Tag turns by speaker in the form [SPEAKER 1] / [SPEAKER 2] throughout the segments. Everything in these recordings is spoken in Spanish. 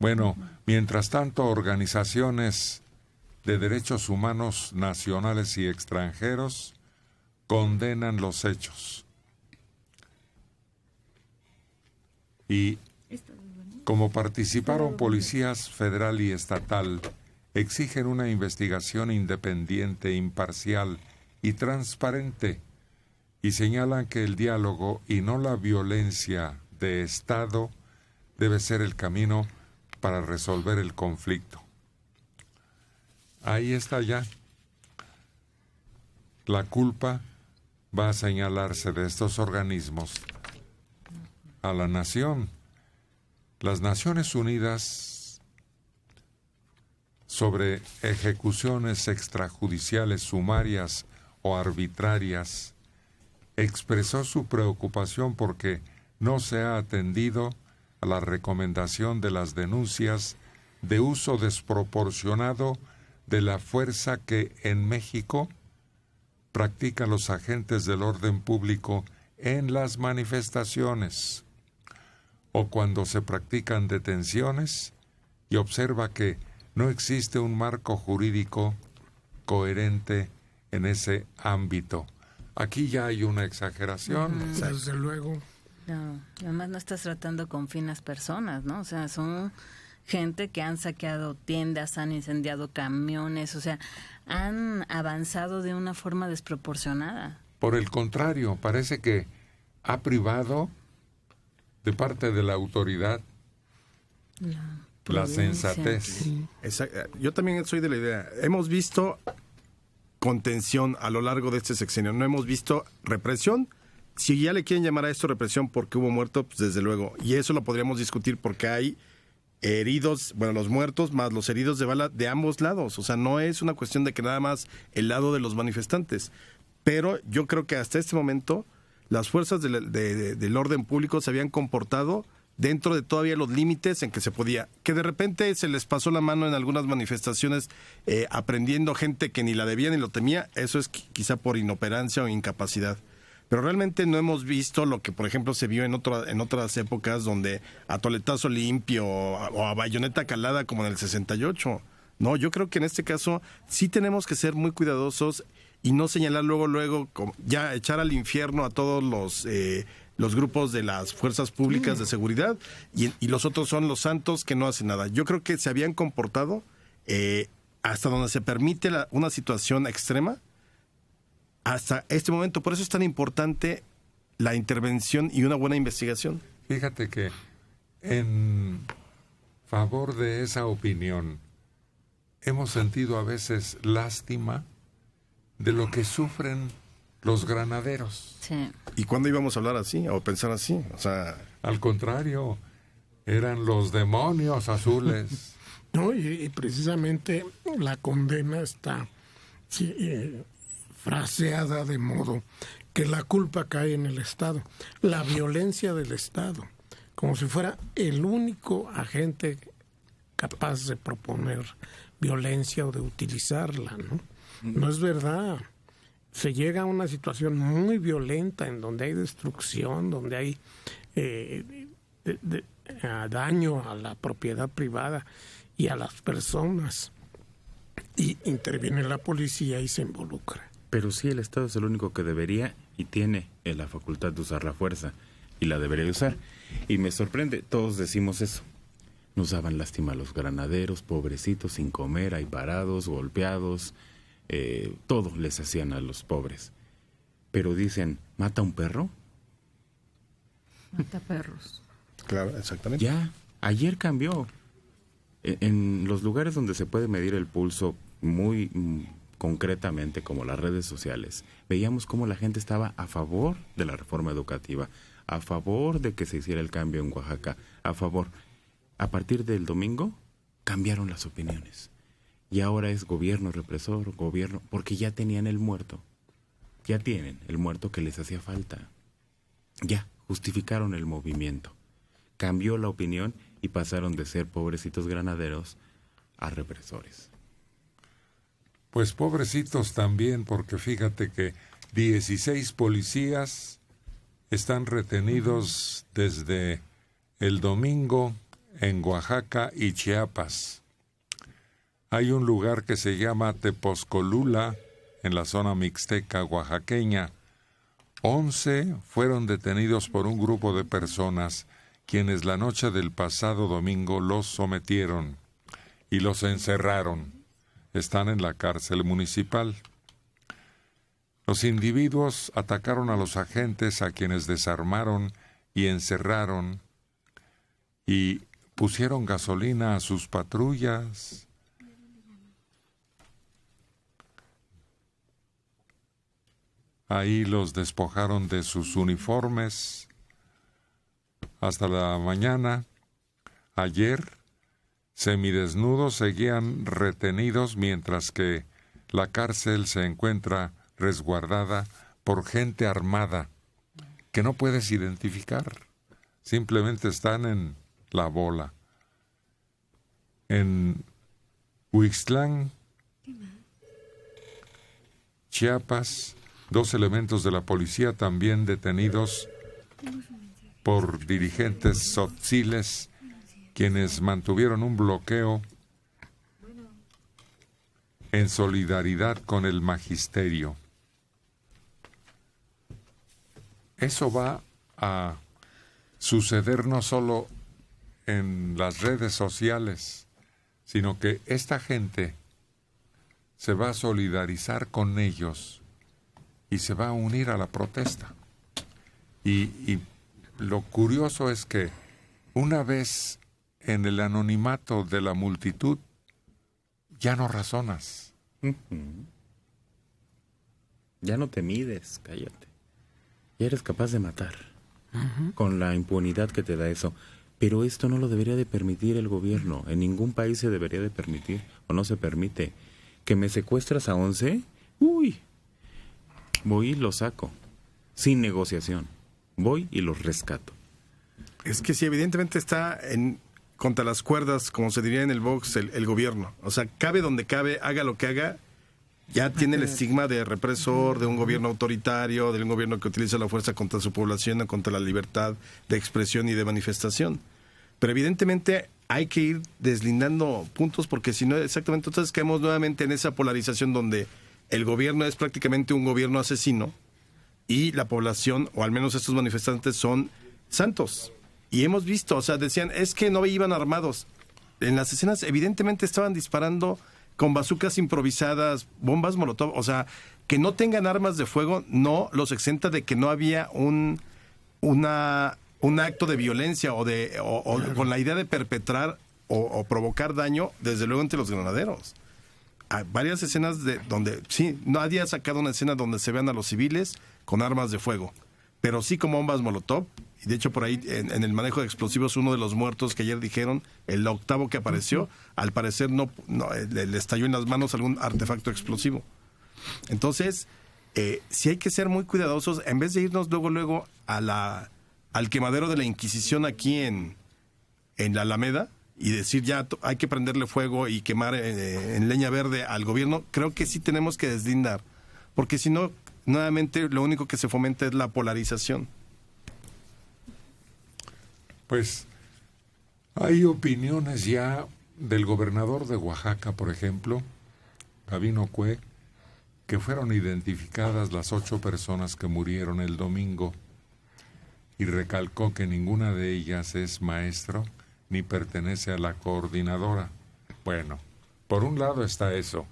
[SPEAKER 1] Bueno, mientras tanto, organizaciones de derechos humanos nacionales y extranjeros condenan los hechos. Y como participaron policías federal y estatal, exigen una investigación independiente, imparcial y transparente, y señalan que el diálogo y no la violencia de Estado debe ser el camino para resolver el conflicto. Ahí está ya. La culpa va a señalarse de estos organismos a la nación. Las Naciones Unidas, sobre ejecuciones extrajudiciales sumarias o arbitrarias, expresó su preocupación porque no se ha atendido a la recomendación de las denuncias de uso desproporcionado de la fuerza que en México practican los agentes del orden público en las manifestaciones o cuando se practican detenciones, y observa que no existe un marco jurídico coherente en ese ámbito. Aquí ya hay una exageración.
[SPEAKER 2] Desde luego.
[SPEAKER 3] No, además no estás tratando con finas personas, ¿no? O sea, son gente que han saqueado tiendas, han incendiado camiones, o sea, han avanzado de una forma desproporcionada.
[SPEAKER 1] Por el contrario, parece que ha privado de parte de la autoridad la sensatez.
[SPEAKER 4] Sí. Yo también soy de la idea. Hemos visto contención a lo largo de este sexenio, no hemos visto represión. Si ya le quieren llamar a esto represión porque hubo muertos, pues desde luego. Y eso lo podríamos discutir porque hay heridos, bueno, los muertos más los heridos de bala de ambos lados. O sea, no es una cuestión de que nada más el lado de los manifestantes. Pero yo creo que hasta este momento las fuerzas del orden público se habían comportado dentro de todavía los límites en que se podía. Que de repente se les pasó la mano en algunas manifestaciones aprendiendo gente que ni la debía ni lo temía, eso es quizá por inoperancia o incapacidad. Pero realmente no hemos visto lo que, por ejemplo, se vio en otras épocas donde a toletazo limpio o a bayoneta calada como en el 68. No, yo creo que en este caso sí tenemos que ser muy cuidadosos y no señalar luego, ya echar al infierno a todos los grupos de las fuerzas públicas de seguridad y los otros son los santos que no hacen nada. Yo creo que se habían comportado hasta donde se permite una situación extrema hasta este momento. Por eso es tan importante la intervención y una buena investigación.
[SPEAKER 1] Fíjate que en favor de esa opinión hemos sentido a veces lástima de lo que sufren los granaderos.
[SPEAKER 3] Sí.
[SPEAKER 4] ¿Y cuándo íbamos a hablar así o pensar así? O sea,
[SPEAKER 1] al contrario, eran los demonios azules.
[SPEAKER 2] No, y precisamente la condena está fraseada de modo que la culpa cae en el Estado, la violencia del Estado, como si fuera el único agente capaz de proponer violencia o de utilizarla, ¿no? No es verdad. Se llega a una situación muy violenta en donde hay destrucción, donde hay daño a la propiedad privada y a las personas. Y interviene la policía y se involucra.
[SPEAKER 5] Pero sí, el Estado es el único que debería y tiene la facultad de usar la fuerza y la debería de usar. Y me sorprende, todos decimos eso. Nos daban lástima a los granaderos, pobrecitos, sin comer, ahí parados, golpeados. Todo les hacían a los pobres. Pero dicen, ¿mata un perro?
[SPEAKER 6] Mata perros.
[SPEAKER 4] Claro, exactamente.
[SPEAKER 5] Ya, ayer cambió. En los lugares donde se puede medir el pulso muy concretamente, como las redes sociales, veíamos cómo la gente estaba a favor de la reforma educativa, a favor de que se hiciera el cambio en Oaxaca, a favor. A partir del domingo cambiaron las opiniones. Y ahora es gobierno represor, gobierno, porque ya tenían el muerto. Ya tienen el muerto que les hacía falta. Ya, justificaron el movimiento. Cambió la opinión y pasaron de ser pobrecitos granaderos a represores.
[SPEAKER 1] Pues pobrecitos también, porque fíjate que 16 policías están retenidos desde el domingo en Oaxaca y Chiapas. Hay un lugar que se llama Tepozcolula, en la zona mixteca oaxaqueña. 11 fueron detenidos por un grupo de personas quienes la noche del pasado domingo los sometieron y los encerraron. Están en la cárcel municipal. Los individuos atacaron a los agentes, a quienes desarmaron y encerraron, y pusieron gasolina a sus patrullas. Ahí los despojaron de sus uniformes hasta la mañana. Ayer, semidesnudos seguían retenidos mientras que la cárcel se encuentra resguardada por gente armada que no puedes identificar. Simplemente están en la bola. En Huixtlán, Chiapas, 2 elementos de la policía también detenidos por dirigentes tzotziles, quienes mantuvieron un bloqueo en solidaridad con el magisterio. Eso va a suceder no solo en las redes sociales, sino que esta gente se va a solidarizar con ellos y se va a unir a la protesta. Y lo curioso es que una vez en el anonimato de la multitud, ya no razonas.
[SPEAKER 5] Ya no te mides, cállate. Ya eres capaz de matar, con la impunidad que te da eso. Pero esto no lo debería de permitir el gobierno. En ningún país se debería de permitir, o no se permite. ¿Que me secuestras a 11? Uy, voy y los saco, sin negociación. Voy y los rescato.
[SPEAKER 4] Es que sí, evidentemente está contra las cuerdas, como se diría en el box, el gobierno. O sea, cabe donde cabe, haga lo que haga, ya tiene el estigma de represor, de un gobierno autoritario, de un gobierno que utiliza la fuerza contra su población o contra la libertad de expresión y de manifestación. Pero evidentemente hay que ir deslindando puntos, porque si no, exactamente, entonces caemos nuevamente en esa polarización donde el gobierno es prácticamente un gobierno asesino y la población, o al menos estos manifestantes, son santos. Y hemos visto, o sea, decían, es que no iban armados. En las escenas evidentemente estaban disparando con bazucas improvisadas, bombas molotov, o sea, que no tengan armas de fuego no los exenta de que no había un acto de violencia o con la idea de perpetrar o provocar daño, desde luego, entre los granaderos. Hay varias escenas donde, sí, nadie ha sacado una escena donde se vean a los civiles con armas de fuego, pero sí con bombas molotov. Y de hecho, por ahí, en el manejo de explosivos, uno de los muertos que ayer dijeron, el octavo que apareció, al parecer no le estalló en las manos algún artefacto explosivo. Entonces, sí hay que ser muy cuidadosos, en vez de irnos luego al quemadero de la Inquisición aquí en la Alameda, y decir ya hay que prenderle fuego y quemar en leña verde al gobierno. Creo que sí tenemos que deslindar, porque si no, nuevamente lo único que se fomenta es la polarización.
[SPEAKER 1] Pues hay opiniones ya del gobernador de Oaxaca, por ejemplo, Gabino Cue, que fueron identificadas las 8 personas que murieron el domingo, y recalcó que ninguna de ellas es maestro ni pertenece a la coordinadora. Bueno, por un lado está eso.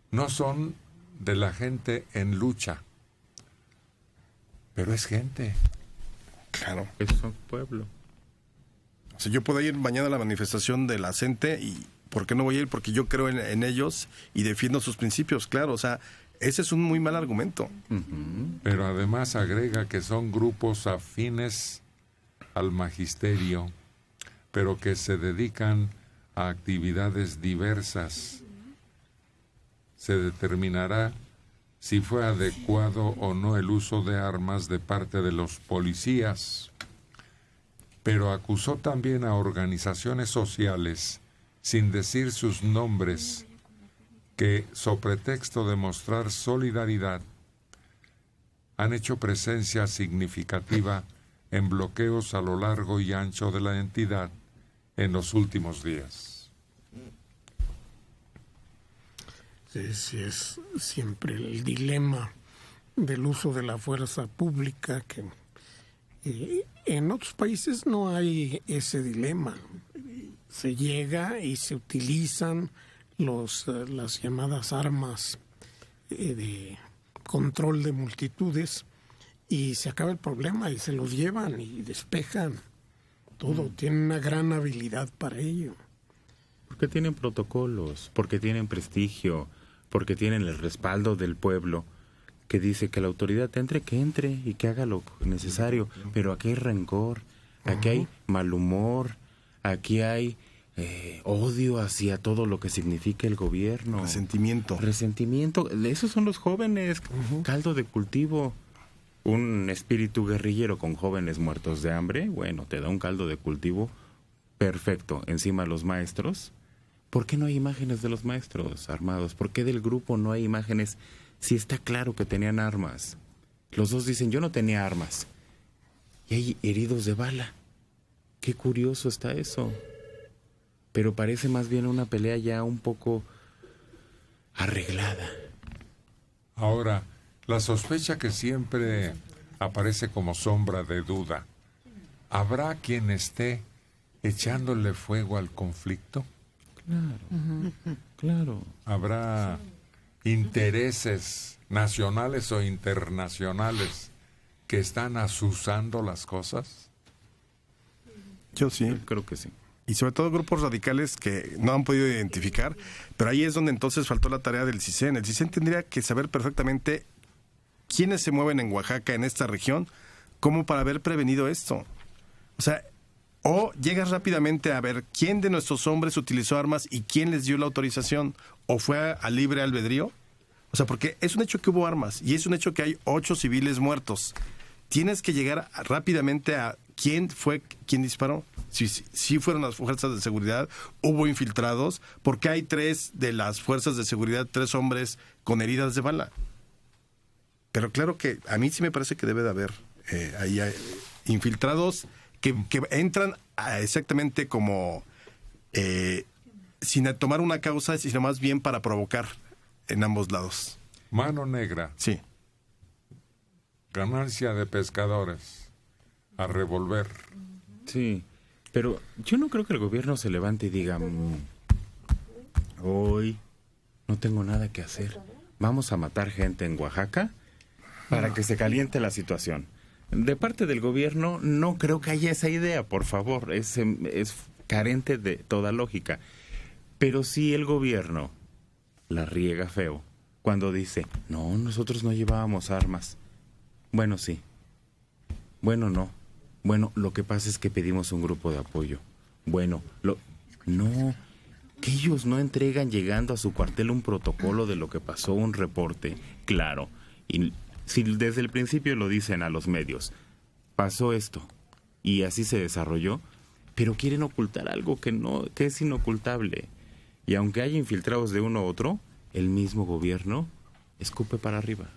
[SPEAKER 1] No son de la gente en lucha, pero es gente.
[SPEAKER 4] Claro.
[SPEAKER 5] Es un pueblo.
[SPEAKER 4] O sea, yo puedo ir mañana a la manifestación de la CENTE y ¿por qué no voy a ir? Porque yo creo en ellos y defiendo sus principios, claro. O sea, ese es un muy mal argumento.
[SPEAKER 1] Pero además agrega que son grupos afines al magisterio, pero que se dedican a actividades diversas. Se determinará si fue adecuado o no el uso de armas de parte de los policías. Pero acusó también a organizaciones sociales, sin decir sus nombres, que, so pretexto de mostrar solidaridad, han hecho presencia significativa en bloqueos a lo largo y ancho de la entidad en los últimos días.
[SPEAKER 2] Sí, es siempre el dilema del uso de la fuerza pública, que en otros países no hay ese dilema. Se llega y se utilizan las llamadas armas de control de multitudes y se acaba el problema y se los llevan y despejan todo. Tienen una gran habilidad para ello.
[SPEAKER 5] Porque tienen protocolos, porque tienen prestigio, porque tienen el respaldo del pueblo, que dice que la autoridad que entre y que haga lo necesario. Pero aquí hay rencor, aquí hay mal humor, aquí hay odio hacia todo lo que significa el gobierno. Resentimiento. Esos son los jóvenes, caldo de cultivo. Un espíritu guerrillero con jóvenes muertos de hambre, bueno, te da un caldo de cultivo perfecto. Encima los maestros. ¿Por qué no hay imágenes de los maestros armados? ¿Por qué del grupo no hay imágenes si está claro que tenían armas? Los dos dicen, yo no tenía armas. Y hay heridos de bala. Qué curioso está eso. Pero parece más bien una pelea ya un poco arreglada.
[SPEAKER 1] Ahora, la sospecha que siempre aparece como sombra de duda, ¿habrá quien esté echándole fuego al conflicto?
[SPEAKER 5] Claro.
[SPEAKER 1] ¿Habrá intereses nacionales o internacionales que están azuzando las cosas?
[SPEAKER 4] Yo sí.
[SPEAKER 5] Yo creo que sí.
[SPEAKER 4] Y sobre todo grupos radicales que no han podido identificar, pero ahí es donde entonces faltó la tarea del CISEN. El CISEN tendría que saber perfectamente quiénes se mueven en Oaxaca, en esta región, como para haber prevenido esto. O sea, o llegas rápidamente a ver quién de nuestros hombres utilizó armas y quién les dio la autorización, o fue a libre albedrío. O sea, porque es un hecho que hubo armas y es un hecho que hay 8 civiles muertos. Tienes que llegar rápidamente a quién fue quien disparó. Si fueron las fuerzas de seguridad, hubo infiltrados, porque hay 3 de las fuerzas de seguridad, 3 hombres con heridas de bala. Pero claro que a mí sí me parece que debe de haber ahí hay infiltrados que entran exactamente como sin tomar una causa, sino más bien para provocar en ambos lados.
[SPEAKER 1] Mano negra.
[SPEAKER 4] Sí.
[SPEAKER 1] Ganancia de pescadores. A revolver.
[SPEAKER 5] Sí, pero yo no creo que el gobierno se levante y diga, hoy no tengo nada que hacer. Vamos a matar gente en Oaxaca para que se caliente la situación. De parte del gobierno no creo que haya esa idea, por favor. Es carente de toda lógica. Pero sí el gobierno la riega feo cuando dice, no, nosotros no llevábamos armas. Bueno, sí. Bueno, no. Bueno, lo que pasa es que pedimos un grupo de apoyo. Bueno, no, que ellos no entregan llegando a su cuartel un protocolo de lo que pasó, un reporte, claro. Y si desde el principio lo dicen a los medios, pasó esto y así se desarrolló, pero quieren ocultar algo que es inocultable. Y aunque haya infiltrados de uno u otro, el mismo gobierno escupe para arriba.